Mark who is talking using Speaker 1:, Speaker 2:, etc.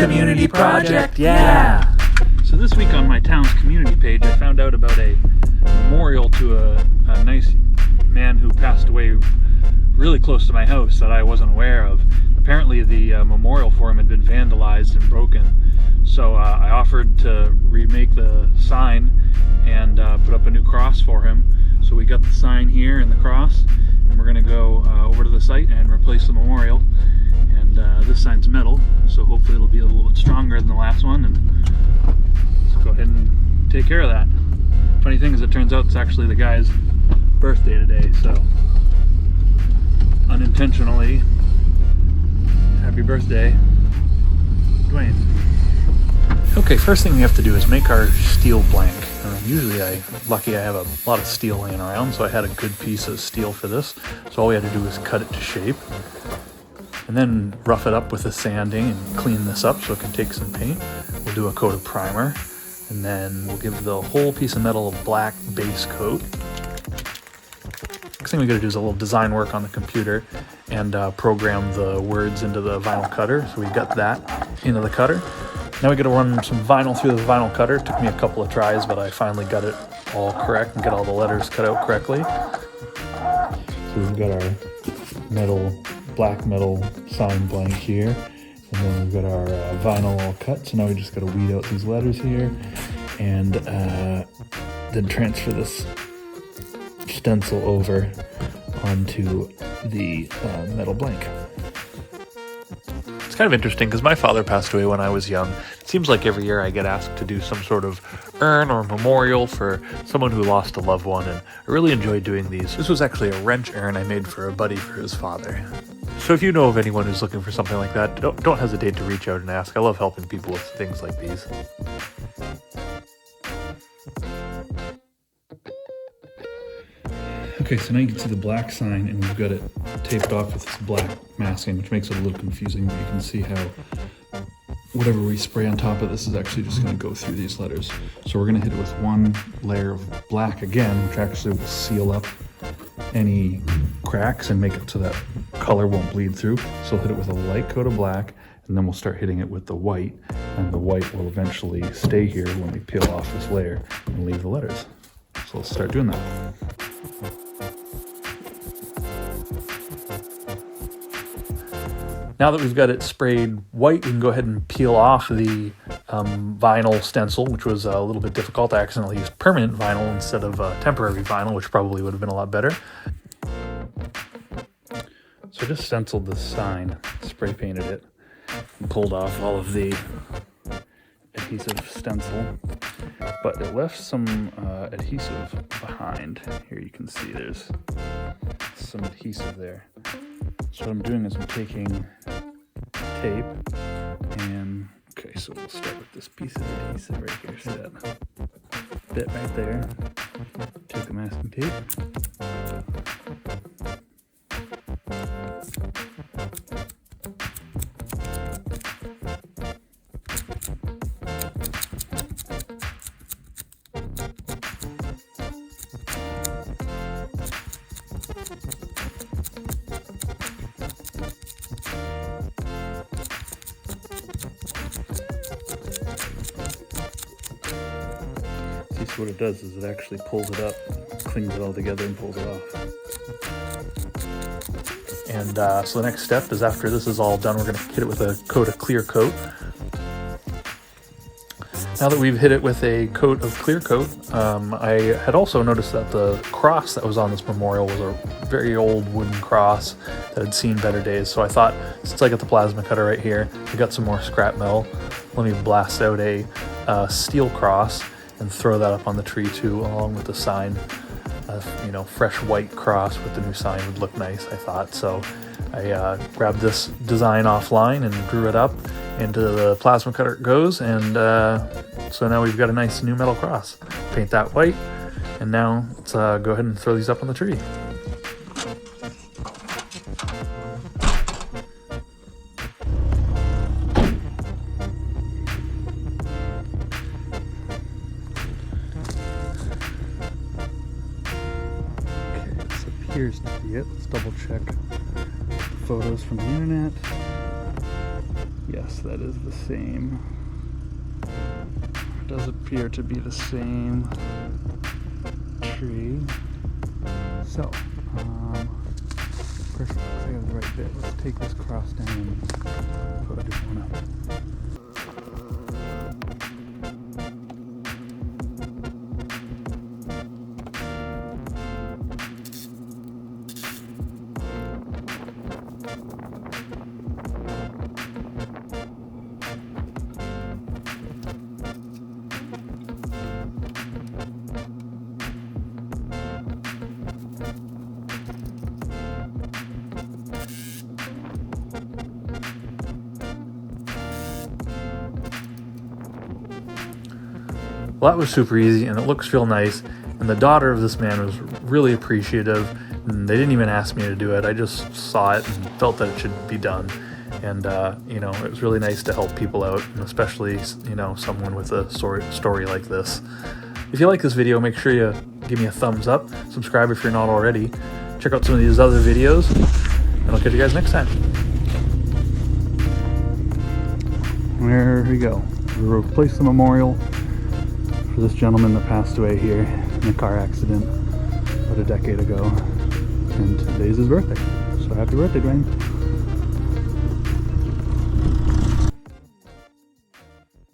Speaker 1: community project, yeah!
Speaker 2: So this week on my town's community page, I found out about a memorial to a nice man who passed away really close to my house that I wasn't aware of. Apparently the memorial for him had been vandalized and broken, so I offered to remake the sign and put up a new cross for him. So we got the sign here and the cross, and we're going to go over to the site and replace the memorial. And this sign's metal, so hopefully it'll be a little bit stronger than the last one, and let's go ahead and take care of that. Funny thing is, it turns out it's actually the guy's birthday today, so unintentionally, happy birthday, Dwayne.
Speaker 1: Okay, first thing we have to do is make our steel blank. Usually lucky I have a lot of steel laying around, so I had a good piece of steel for this. So all we had to do was cut it to shape, and then rough it up with a sanding and clean this up so it can take some paint. We'll do a coat of primer, and then we'll give the whole piece of metal a black base coat. Next thing we gotta do is a little design work on the computer and program the words into the vinyl cutter. So we got that into the cutter. Now we gotta run some vinyl through the vinyl cutter. It took me a couple of tries, but I finally got it all correct and get all the letters cut out correctly. So we've got our black metal sign blank here, and then we've got our vinyl all cut. So now we just gotta weed out these letters here, and then transfer this stencil over onto the metal blank. It's kind of interesting because my father passed away when I was young. It seems like every year I get asked to do some sort of urn or memorial for someone who lost a loved one, and I really enjoy doing these. This was actually a wrench urn I made for a buddy for his father. So if you know of anyone who's looking for something like that, don't hesitate to reach out and ask. I love helping people with things like these. Okay, so now you can see the black sign, and we've got it taped off with this black masking, which makes it a little confusing, but you can see how whatever we spray on top of this is actually just going to go through these letters. So we're going to hit it with one layer of black again, which actually will seal up any cracks and make it so that color won't bleed through. So we'll hit it with a light coat of black, and then we'll start hitting it with the white, and the white will eventually stay here when we peel off this layer and leave the letters. So let's start doing that. Now that we've got it sprayed white, we can go ahead and peel off the vinyl stencil, which was a little bit difficult. I accidentally used permanent vinyl instead of temporary vinyl, which probably would have been a lot better. So I just stenciled this sign, spray painted it, and pulled off all of the adhesive stencil, but it left some adhesive behind. Here you can see there's some adhesive there. So what I'm doing is I'm taking tape and, okay, so we'll start with this piece of adhesive right here. See that bit right there? Take the masking tape. So what it does is it actually pulls it up, clings it all together and pulls it off. And so the next step is, after this is all done, we're going to hit it with a coat of clear coat. Now that we've hit it with a coat of clear coat, I had also noticed that the cross that was on this memorial was a very old wooden cross that had seen better days. So I thought, since I got the plasma cutter right here, I got some more scrap metal, let me blast out a steel cross and throw that up on the tree too, along with the sign. Fresh white cross with the new sign would look nice, I thought. So I grabbed this design offline and drew it up. Into the plasma cutter it goes, and so now we've got a nice new metal cross. Paint that white, and now let's go ahead and throw these up on the tree. appears to be it. Let's double check photos from the internet. Yeah, Yes, that is the same. It does appear to be the same tree. So, perfect. I got the right bit. Let's take this cross down and put a different one up. Well, that was super easy, and it looks real nice. And the daughter of this man was really appreciative, and they didn't even ask me to do it. I just saw it and felt that it should be done. And, you know, it was really nice to help people out, and especially, you know, someone with a story like this. If you like this video, make sure you give me a thumbs up, subscribe if you're not already, check out some of these other videos, and I'll catch you guys next time. There we go. We replaced the memorial for this gentleman that passed away here in a car accident about a decade ago, and today's his birthday. So happy birthday, Dwayne.